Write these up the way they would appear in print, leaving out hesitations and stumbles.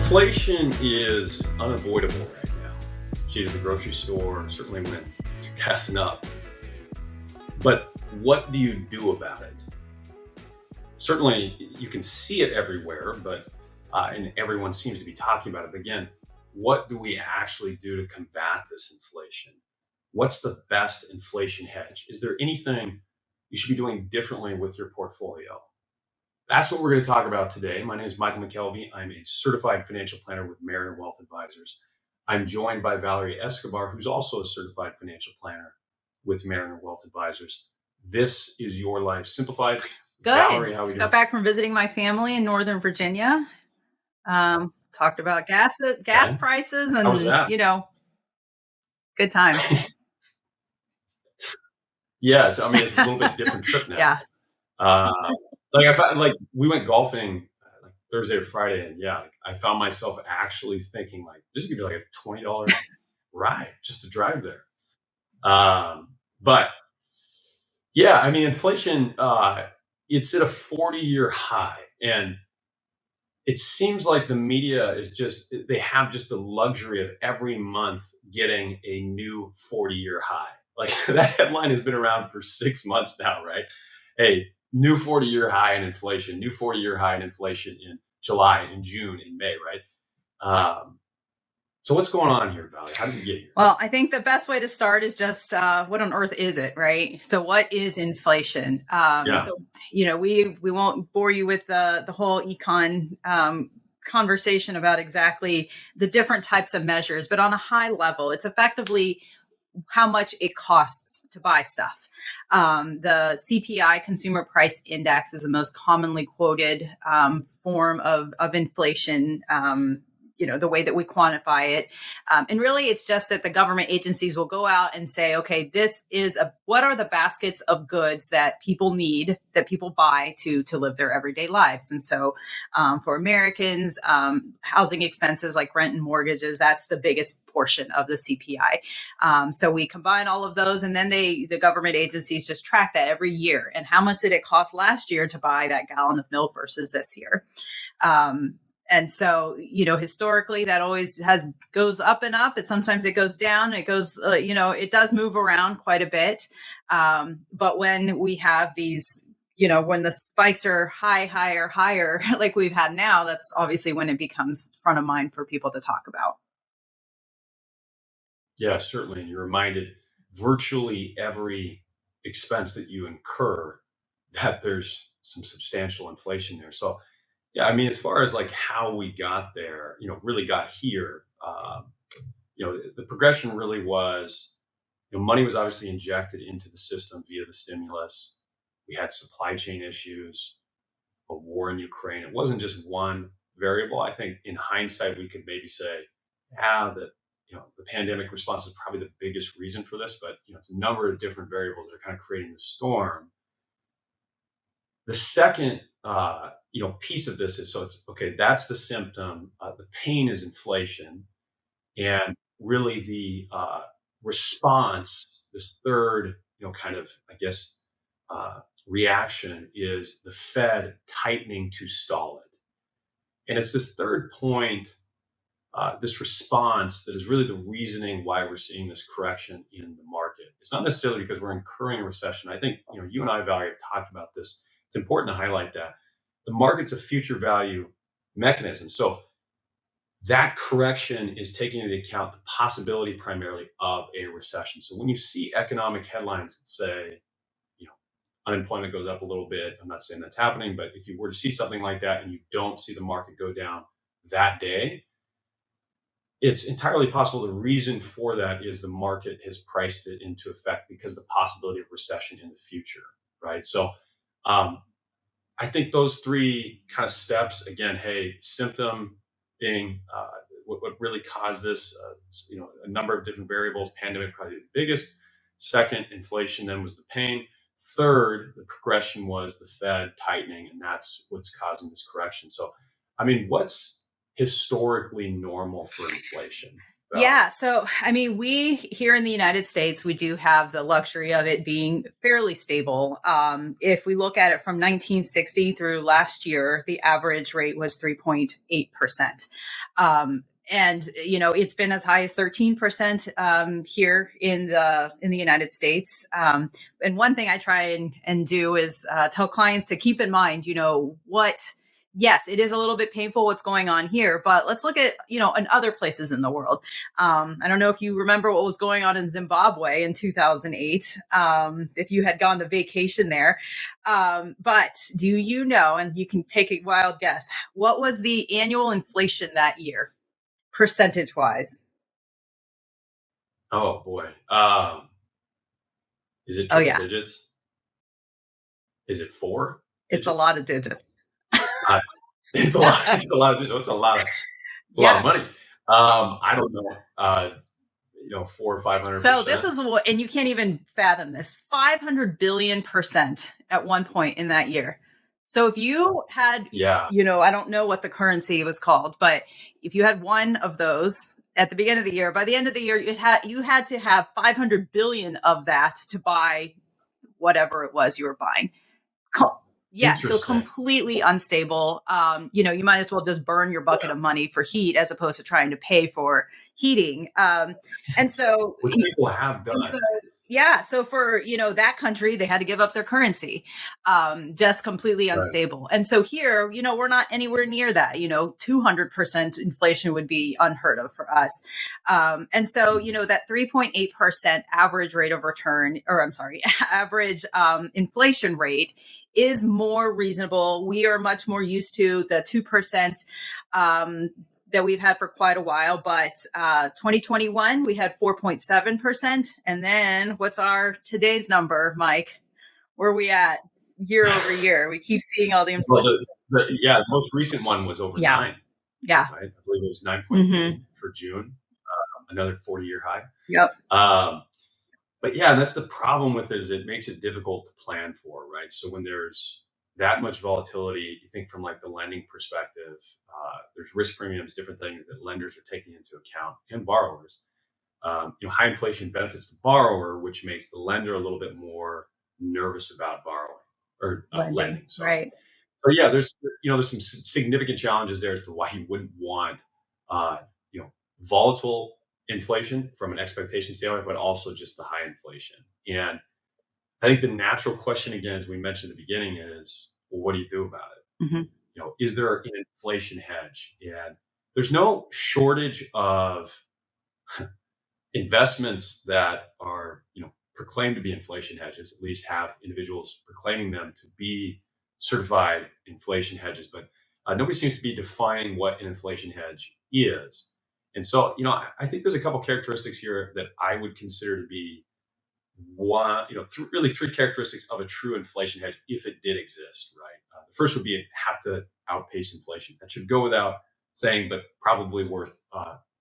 Inflation is unavoidable right now. See it at the grocery store, certainly when you're gassing up. But what do you do about it? Certainly, you can see it everywhere, but and everyone seems to be talking about it. But again, what do we actually do to combat this inflation? What's the best inflation hedge? Is there anything you should be doing differently with your portfolio? That's what we're going to talk about today. My name is Mike MacKelvie. I'm a certified financial planner with Mariner Wealth Advisors. I'm joined by Valerie Escobar, who's also a certified financial planner with Mariner Wealth Advisors. This is Your Life Simplified. Good. Valerie, how are we Just doing? got back from visiting my family in Northern Virginia. Talked about gas prices and, How was that? Good times. Yeah, it's a little bit different trip now. Yeah. Like we went golfing like Thursday or Friday, and I found myself actually thinking like this is gonna be like a $20 ride just to drive there. But yeah, inflation it's at a 40-year high, and it seems like the media they have just the luxury of every month getting a new 40-year high. Like that headline has been around for 6 months now, right? Hey, new 40-year high in inflation, new 40-year high in inflation in July, in June, in May, right? So what's going on here, Valerie? How did we get here? Well, I think the best way to start is just what on earth is it, right? So what is inflation? We won't bore you with the whole econ conversation about exactly the different types of measures, but on a high level, it's effectively how much it costs to buy stuff. The CPI, Consumer Price Index, is the most commonly quoted form of inflation, the way that we quantify it. And really, it's just that the government agencies will go out and say, okay, what are the baskets of goods that people need, that people buy to live their everyday lives? And so for Americans, housing expenses like rent and mortgages, that's the biggest portion of the CPI. So we combine all of those, and then the government agencies just track that every year. And how much did it cost last year to buy that gallon of milk versus this year? And so, historically, that always goes up and up. Sometimes it goes down. It goes, it does move around quite a bit. But when we have these, when the spikes are higher, like we've had now, that's obviously when it becomes front of mind for people to talk about. Yeah, certainly. And you're reminded virtually every expense that you incur that there's some substantial inflation there. So, yeah, as far as like how we got there, really got here, the progression really was, money was obviously injected into the system via the stimulus. We had supply chain issues, a war in Ukraine. It wasn't just one variable. I think in hindsight, we could maybe say, that, the pandemic response is probably the biggest reason for this, but, it's a number of different variables that are kind of creating the storm. The second, piece of this is, so it's okay, that's the symptom. The pain is inflation. And really the response, this third, kind of, I guess, reaction is the Fed tightening to stall it. And it's this third point, this response, that is really the reasoning why we're seeing this correction in the market. It's not necessarily because we're incurring a recession. I think, you and I, Valerie, have talked about this. It's important to highlight that the market's a future value mechanism. So that correction is taking into account the possibility primarily of a recession. So when you see economic headlines that say, unemployment goes up a little bit, I'm not saying that's happening, but if you were to see something like that and you don't see the market go down that day, it's entirely possible the reason for that is the market has priced it into effect because of the possibility of recession in the future, right? So I think those three kind of steps, again, hey, symptom being what really caused this, a number of different variables, pandemic probably the biggest. Second, inflation then was the pain. Third, the progression was the Fed tightening, and that's what's causing this correction. So, what's historically normal for inflation? Yeah. So, I mean, we here in the United States, we do have the luxury of it being fairly stable. If we look at it from 1960 through last year, the average rate was 3.8%. And it's been as high as 13% here in the United States. And one thing I try and do is tell clients to keep in mind, what. Yes, it is a little bit painful what's going on here, but let's look at in other places in the world. I don't know if you remember what was going on in Zimbabwe in 2008. If you had gone to vacation there, but do you know? And you can take a wild guess. What was the annual inflation that year? Percentage wise. Oh boy. Is it Oh triple yeah, digits? Is it 4 it's a digits? lot of digits. It's a lot. It's a lot of digits. It's a lot of money. I don't know. 400 or 500%. So this is what, and you can't even fathom this, 500 billion% at one point in that year. So if you had, I don't know what the currency was called, but if you had one of those at the beginning of the year, by the end of the year, you had to have 500 billion of that to buy whatever it was you were buying. Yeah, so completely unstable. You might as well just burn your bucket of money for heat as opposed to trying to pay for heating. And so which people have done. Yeah. So for, that country, they had to give up their currency, just completely unstable. Right. And so here, we're not anywhere near that, 200% inflation would be unheard of for us. And so, that 3.8% average rate of return, or I'm sorry, average inflation rate is more reasonable. We are much more used to the 2%, that we've had for quite a while, but 2021 we had 4.7%, and then what's our today's number, Mike? Where are we at year over year? We keep seeing all the inflation. Well, the most recent one was over 9. Yeah, right? I believe it was 9.8 for June, another 40-year high. Yep. But yeah, and that's the problem with it, is it makes it difficult to plan for, right? So when there's that much volatility, you think from like the lending perspective, there's risk premiums, different things that lenders are taking into account, and borrowers. High inflation benefits the borrower, which makes the lender a little bit more nervous about borrowing or lending. Sorry. Right. So yeah, there's some significant challenges there as to why you wouldn't want volatile inflation from an expectation standpoint, but also just the high inflation. And I think the natural question, again, as we mentioned at the beginning, is, well, what do you do about it? Mm-hmm. Is there an inflation hedge? And there's no shortage of investments that are, proclaimed to be inflation hedges, at least have individuals proclaiming them to be certified inflation hedges, but nobody seems to be defining what an inflation hedge is. And so, I think there's a couple characteristics here that I would consider to be really three characteristics of a true inflation hedge, if it did exist, right? The first would be it have to outpace inflation. That should go without saying, but probably worth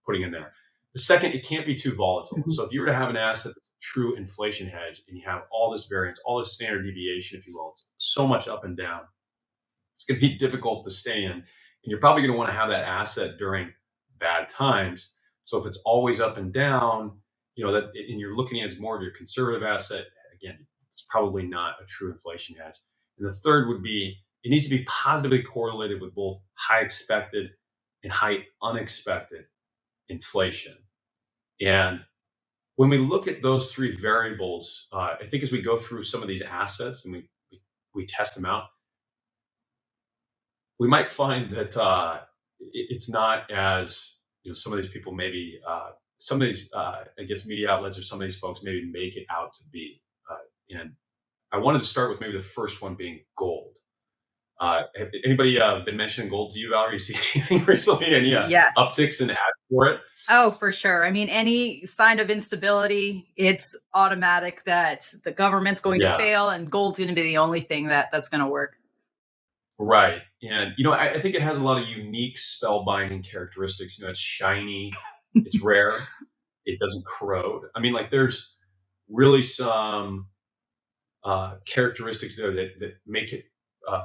putting in there. The second, it can't be too volatile. Mm-hmm. So if you were to have an asset that's a true inflation hedge and you have all this variance, all this standard deviation, if you will, it's so much up and down, it's going to be difficult to stay in. And you're probably going to want to have that asset during bad times. So if it's always up and down, and you're looking at it as more of your conservative asset, again, it's probably not a true inflation hedge. And the third would be, it needs to be positively correlated with both high expected and high unexpected inflation. And when we look at those three variables, I think as we go through some of these assets and we test them out, we might find that it's not as, some of these people maybe, some of these, I guess, media outlets or some of these folks maybe make it out to be. And I wanted to start with maybe the first one being gold. Have anybody been mentioning gold to you, Valerie? You see anything recently? Any upticks in ads for it? Oh, for sure. I mean, any sign of instability, it's automatic that the government's going to fail and gold's going to be the only thing that's going to work. Right. And, I think it has a lot of unique spellbinding characteristics. It's shiny, it's rare, it doesn't corrode. I mean, like, there's really some characteristics there that make it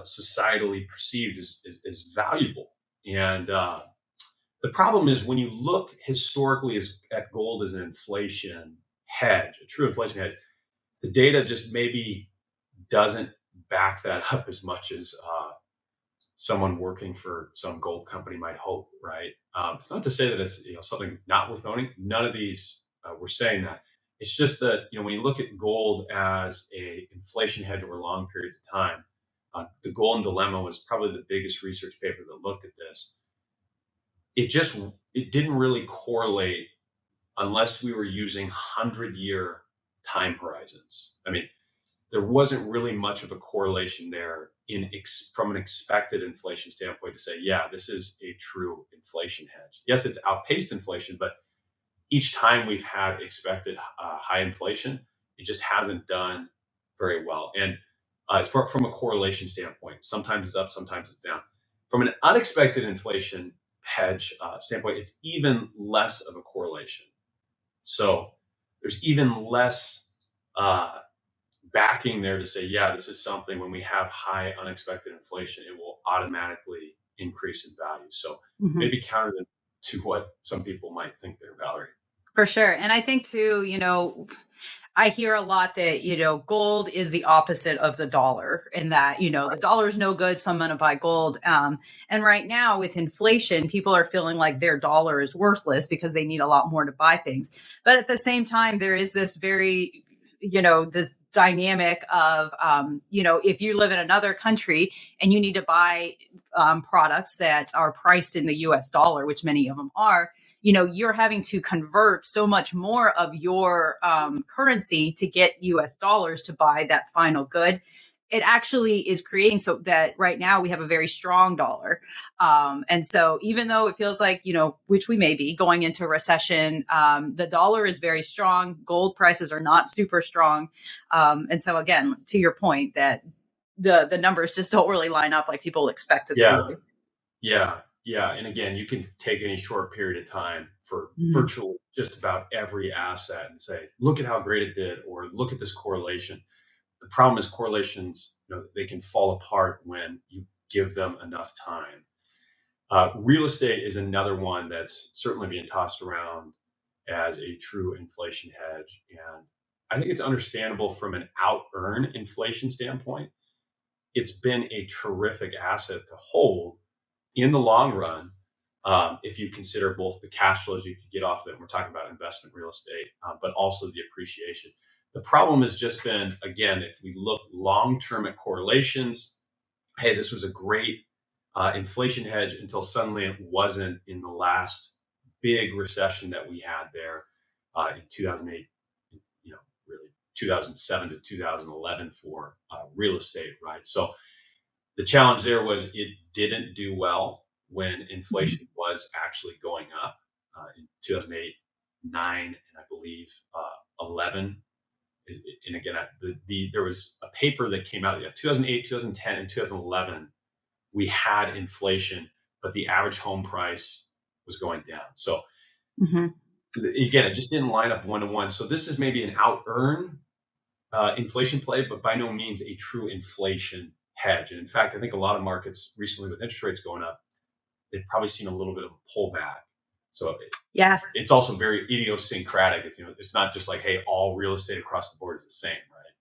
societally perceived as valuable. And The problem is when you look historically at gold as an inflation hedge, a true inflation hedge, the data just maybe doesn't back that up as much as someone working for some gold company might hope, right? It's not to say that it's something not worth owning. None of these were saying that. It's just that when you look at gold as a inflation hedge over long periods of time, the Golden Dilemma was probably the biggest research paper that looked at this. It didn't really correlate unless we were using 100-year time horizons. I mean, there wasn't really much of a correlation there from an expected inflation standpoint to say, yeah, this is a true inflation hedge. Yes, it's outpaced inflation, but each time we've had expected high inflation, it just hasn't done very well. And from a correlation standpoint, sometimes it's up, sometimes it's down. From an unexpected inflation hedge standpoint, it's even less of a correlation. So there's even less backing there to say, yeah, this is something when we have high unexpected inflation, it will automatically increase in value. So maybe counter to what some people might think there, Valerie. For sure. And I think too, I hear a lot that, gold is the opposite of the dollar and that, the dollar is no good. So I'm going to buy gold. And right now with inflation, people are feeling like their dollar is worthless because they need a lot more to buy things. But at the same time, there is this very, this dynamic of, if you live in another country and you need to buy products that are priced in the US dollar, which many of them are, you're having to convert so much more of your currency to get US dollars to buy that final good. It actually is creating so that right now we have a very strong dollar. And so even though it feels like, which we may be going into a recession, the dollar is very strong. Gold prices are not super strong. And so again, to your point that the numbers just don't really line up like people expect that they would. Yeah. And again, you can take any short period of time for virtually just about every asset and say, look at how great it did, or look at this correlation. The problem is correlations, they can fall apart when you give them enough time. Real estate is another one that's certainly being tossed around as a true inflation hedge. And I think it's understandable from an out-earn inflation standpoint. It's been a terrific asset to hold in the long run, if you consider both the cash flows you could get off of it. We're talking about investment real estate, but also the appreciation. The problem has just been, again, if we look long-term at correlations, hey, this was a great inflation hedge until suddenly it wasn't in the last big recession that we had there in 2008, really 2007 to 2011 for real estate, right? So the challenge there was it didn't do well when inflation was actually going up in 2008, 9, and I believe 11. And again, there was a paper that came out, 2008, 2010, and 2011. We had inflation, but the average home price was going down. So again, it just didn't line up 1-to-1. So this is maybe an out-earn inflation play, but by no means a true inflation hedge. And in fact, I think a lot of markets recently with interest rates going up, they've probably seen a little bit of a pullback. So it's also very idiosyncratic. It's not just like, hey, all real estate across the board is the same, right?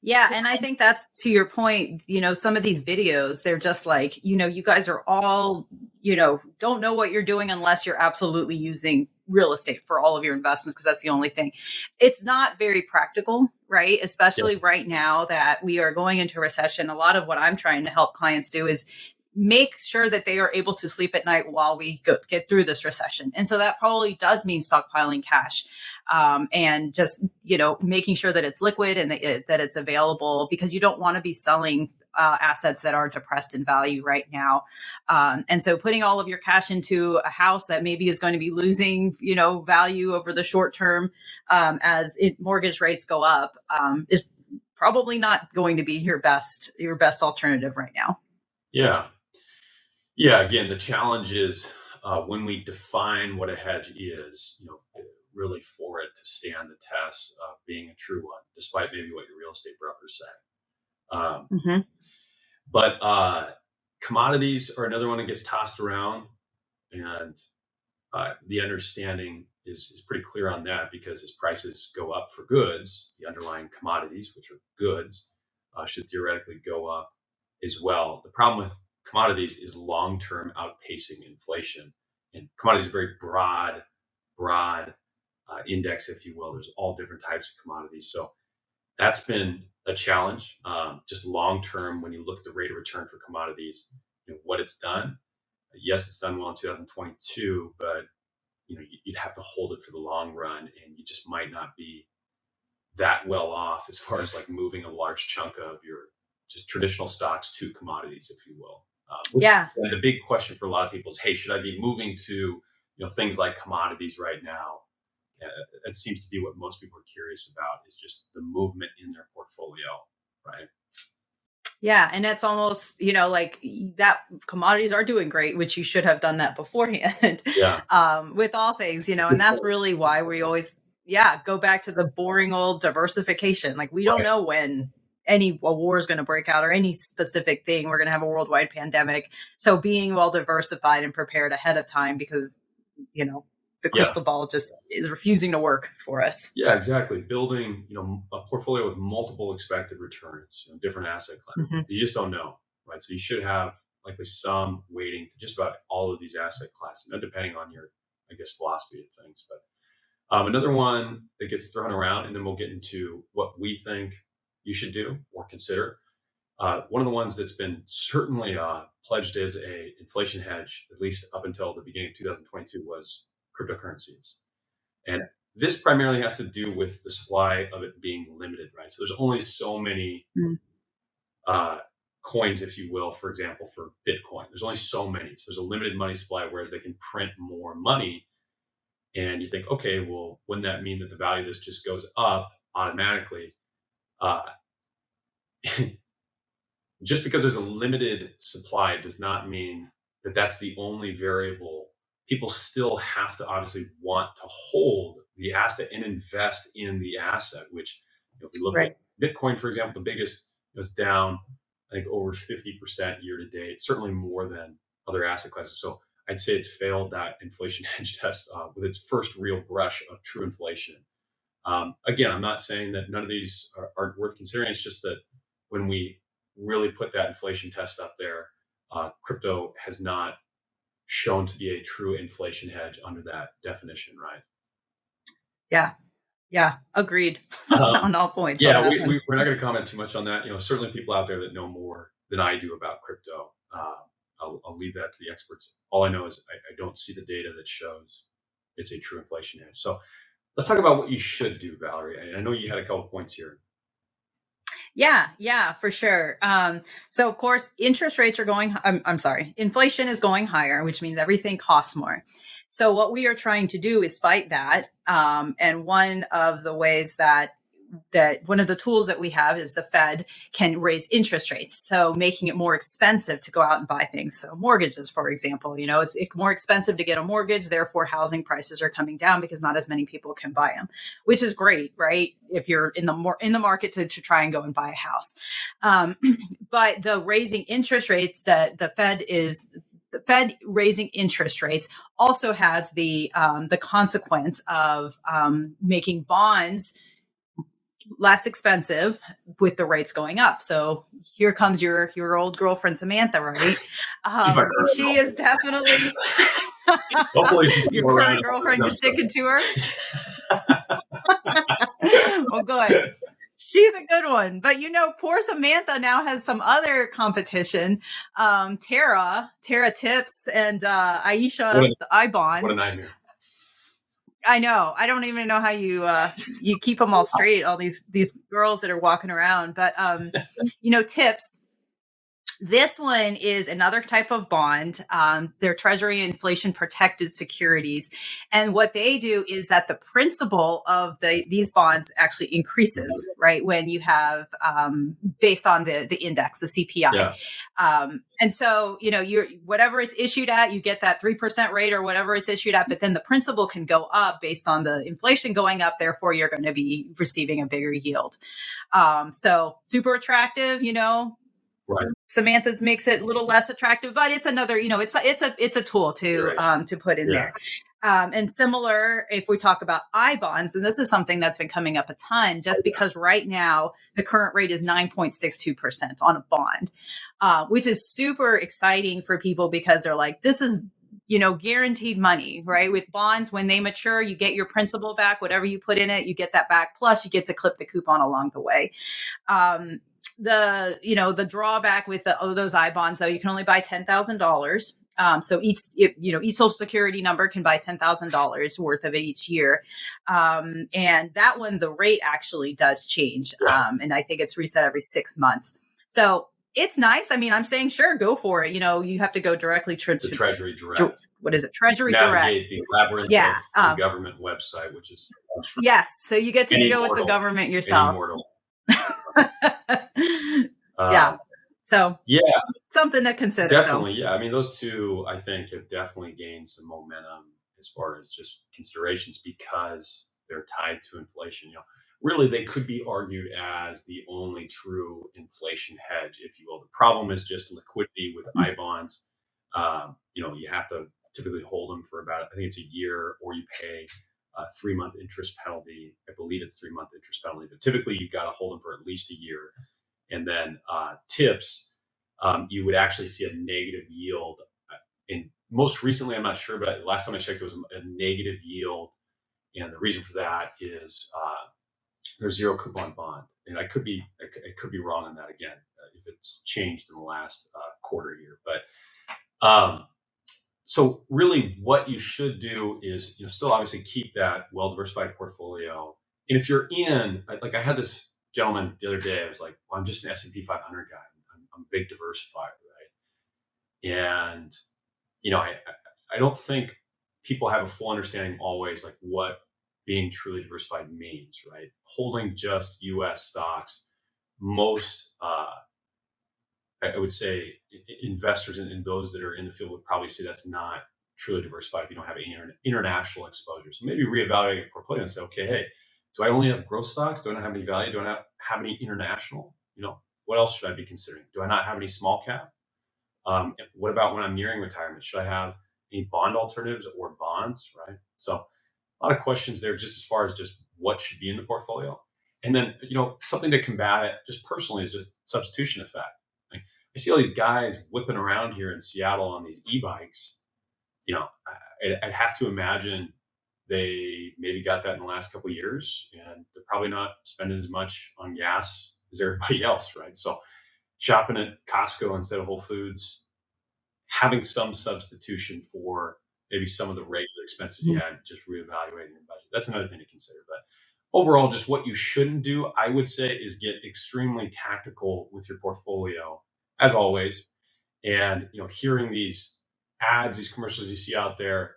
Yeah. And I think that's to your point, some of these videos, they're just like, you guys are all, don't know what you're doing unless you're absolutely using real estate for all of your investments, because that's the only thing. It's not very practical, right? Especially right now that we are going into recession. A lot of what I'm trying to help clients do is make sure that they are able to sleep at night while we get through this recession. And so that probably does mean stockpiling cash and just, making sure that it's liquid and that it's available, because you don't want to be selling assets that are depressed in value right now. And so putting all of your cash into a house that maybe is going to be losing, value over the short term as mortgage rates go up is probably not going to be your best alternative right now. Yeah. Again, the challenge is when we define what a hedge is, really for it to stand the test of being a true one, despite maybe what your real estate brokers say. But commodities are another one that gets tossed around. And the understanding is pretty clear on that, because as prices go up for goods, the underlying commodities, which are goods, should theoretically go up as well. The problem with commodities is long-term outpacing inflation. And commodities is a very broad index, if you will. There's all different types of commodities. So that's been a challenge. Just long-term, when you look at the rate of return for commodities, what it's done. Yes, it's done well in 2022, but you'd have to hold it for the long run, and you just might not be that well off as far as like moving a large chunk of your just traditional stocks to commodities, if you will. And the big question for a lot of people is, hey, should I be moving to things like commodities right now? That seems to be what most people are curious about, is just the movement in their portfolio, right? Yeah. And that's almost, like that commodities are doing great, which you should have done that beforehand. With all things, and that's really why we always, go back to the boring old diversification. Like we don't know when a war is going to break out or any specific thing. We're going to have a worldwide pandemic. So being well diversified and prepared ahead of time, because, the crystal ball just is refusing to work for us. Yeah, exactly. Building, a portfolio with multiple expected returns, different asset classes. Mm-hmm. You just don't know, right? So you should have likely some weighting to just about all of these asset classes, depending on your, philosophy of things. But another one that gets thrown around, and then we'll get into what we think you should do or consider. One of the ones that's been certainly pledged as a inflation hedge, at least up until the beginning of 2022, was cryptocurrencies. And this primarily has to do with the supply of it being limited, right? So there's only so many coins, if you will, for example, for Bitcoin. There's only so many. So there's a limited money supply, whereas they can print more money. And you think, okay, well, wouldn't that mean that the value of this just goes up automatically? Just because there's a limited supply does not mean that that's the only variable. People still have to obviously want to hold the asset and invest in the asset, which if we look at Bitcoin, for example, the biggest was down, I think, over 50% year to date, certainly more than other asset classes. So I'd say it's failed that inflation hedge test with its first real brush of true inflation. Again, I'm not saying that none of these aren't worth considering. It's just that when we really put that inflation test up there, crypto has not shown to be a true inflation hedge under that definition, right? Yeah, agreed on all points. Yeah, we're not going to comment too much on that. Certainly people out there that know more than I do about crypto. I'll leave that to the experts. All I know is I don't see the data that shows it's a true inflation hedge. So let's talk about what you should do, Valerie. I know you had a couple points here. Yeah, for sure. So of course, interest rates are inflation is going higher, which means everything costs more. So what we are trying to do is fight that. And one of the ways that one of the tools that we have is the Fed can raise interest rates. So making it more expensive to go out and buy things. So mortgages, for example, it's more expensive to get a mortgage. Therefore, housing prices are coming down because not as many people can buy them, which is great, right? If you're in the market to try and go and buy a house. But the raising interest rates that the Fed raising interest rates also has the consequence of making bonds less expensive with the rates going up. So here comes your old girlfriend Samantha, right? She is definitely hopefully she's your current girlfriend. You're sticking to her. Well, good. She's a good one. But poor Samantha now has some other competition. Tara Tips and Aisha the iBond. What a nightmare. I know. I don't even know how you keep them all straight, all these girls that are walking around. But, Tips, this one is another type of bond. They're Treasury inflation protected securities. And what they do is that the principal of these bonds actually increases, right? When you have, based on the index, the CPI. Yeah. And so, you're whatever it's issued at, you get that 3% rate or whatever it's issued at, but then the principal can go up based on the inflation going up. Therefore, you're going to be receiving a bigger yield. So super attractive, Right. Samantha's makes it a little less attractive, but it's another, it's a tool to put in there. And similar, if we talk about I bonds, and this is something that's been coming up a ton, just because right now the current rate is 9.62% on a bond, which is super exciting for people because they're like, this is, guaranteed money, right? With bonds, when they mature, you get your principal back, whatever you put in it, you get that back. Plus you get to clip the coupon along the way. The drawback with those I bonds, though, you can only buy $10,000. So each Social Security number can buy $10,000 worth of it each year. And that one, the rate actually does change. And I think it's reset every 6 months. So it's nice. I mean, I'm saying, sure, go for it. You have to go directly to Treasury Direct. What is it? Treasury Navigate Direct. The labyrinth of the government website, which is yes. So you get to deal with the government yourself. So something to consider. Definitely, I mean, those two, I think, have definitely gained some momentum as far as just considerations because they're tied to inflation. Really, they could be argued as the only true inflation hedge, if you will. The problem is just liquidity with I bonds. You have to typically hold them for about, I think it's a year, or you pay a 3-month interest penalty. I believe it's 3-month interest penalty, but typically you've got to hold them for at least a year. And then tips, you would actually see a negative yield. And most recently, I'm not sure, but last time I checked, it was a negative yield. And the reason for that is there's zero coupon bond. And I could be wrong on that again, if it's changed in the last quarter year. But so really what you should do is, still obviously keep that well-diversified portfolio. And if you're in, like I had this gentleman the other day, I was like, well, I'm just an S&P 500 guy. I'm a big diversifier, right? And, I don't think people have a full understanding always like what being truly diversified means, right? Holding just US stocks, most, I would say investors and those that are in the field would probably say that's not truly diversified if you don't have any international exposure. So maybe reevaluate your portfolio and say, okay, hey, do I only have growth stocks? Do I not have any value? Do I not have any international? What else should I be considering? Do I not have any small cap? What about when I'm nearing retirement? Should I have any bond alternatives or bonds, right? So a lot of questions there just as far as just what should be in the portfolio. And then, something to combat it just personally is just substitution effect. Like, I see all these guys whipping around here in Seattle on these e-bikes. I'd have to imagine they maybe got that in the last couple of years, and they're probably not spending as much on gas as everybody else, right? So shopping at Costco instead of Whole Foods, having some substitution for maybe some of the regular expenses you had, just reevaluating your budget. That's another thing to consider. But overall, just what you shouldn't do, I would say, is get extremely tactical with your portfolio, as always. And, hearing these ads, these commercials you see out there,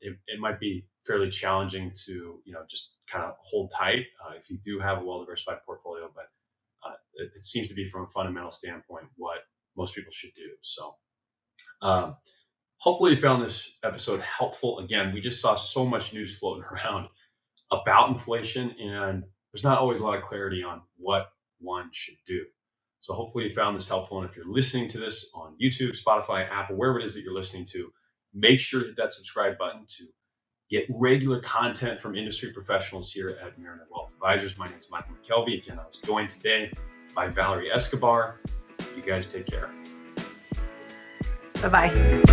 it might be fairly challenging to, just kind of hold tight if you do have a well-diversified portfolio. But it seems to be, from a fundamental standpoint, what most people should do. So hopefully you found this episode helpful. Again, we just saw so much news floating around about inflation, and there's not always a lot of clarity on what one should do. So hopefully you found this helpful. And if you're listening to this on YouTube, Spotify, Apple, wherever it is that you're listening to, make sure to hit that subscribe button to get regular content from industry professionals here at Marinette Wealth Advisors. My name is Mike MacKelvie. Again, I was joined today by Valerie Escobar. You guys take care. Bye-bye.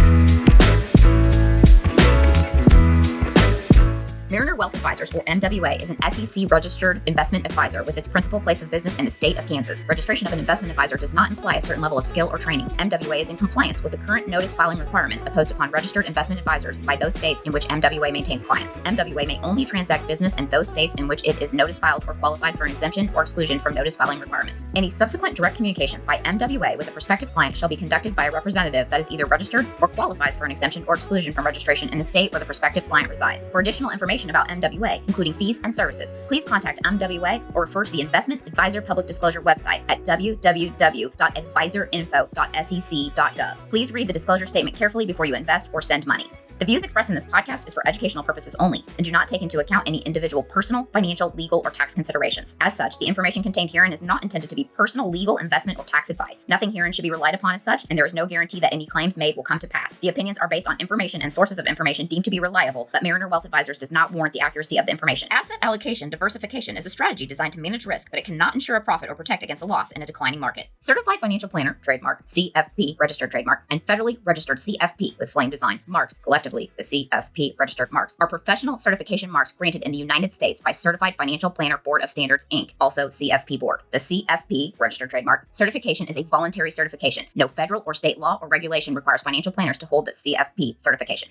Mariner Wealth Advisors, or MWA, is an SEC-registered investment advisor with its principal place of business in the state of Kansas. Registration of an investment advisor does not imply a certain level of skill or training. MWA is in compliance with the current notice filing requirements imposed upon registered investment advisors by those states in which MWA maintains clients. MWA may only transact business in those states in which it is notice filed or qualifies for an exemption or exclusion from notice filing requirements. Any subsequent direct communication by MWA with a prospective client shall be conducted by a representative that is either registered or qualifies for an exemption or exclusion from registration in the state where the prospective client resides. For additional information about MWA, including fees and services, please contact MWA or refer to the Investment Advisor Public Disclosure website at www.advisorinfo.sec.gov. Please read the disclosure statement carefully before you invest or send money. The The views expressed in this podcast is for educational purposes only and do not take into account any individual personal, financial, legal, or tax considerations. As such, the information contained herein is not intended to be personal, legal, investment, or tax advice. Nothing herein should be relied upon as such, and there is no guarantee that any claims made will come to pass. The opinions are based on information and sources of information deemed to be reliable, but Mariner Wealth Advisors does not warrant the accuracy of the information. Asset allocation diversification is a strategy designed to manage risk, but it cannot ensure a profit or protect against a loss in a declining market. Certified Financial Planner, trademark, CFP, registered trademark, and federally registered CFP with flame design marks, collectively the CFP registered marks, are professional certification marks granted in the United States by Certified Financial Planner Board of Standards, Inc., also CFP Board. The CFP registered trademark certification is a voluntary certification. No federal or state law or regulation requires financial planners to hold the CFP certification.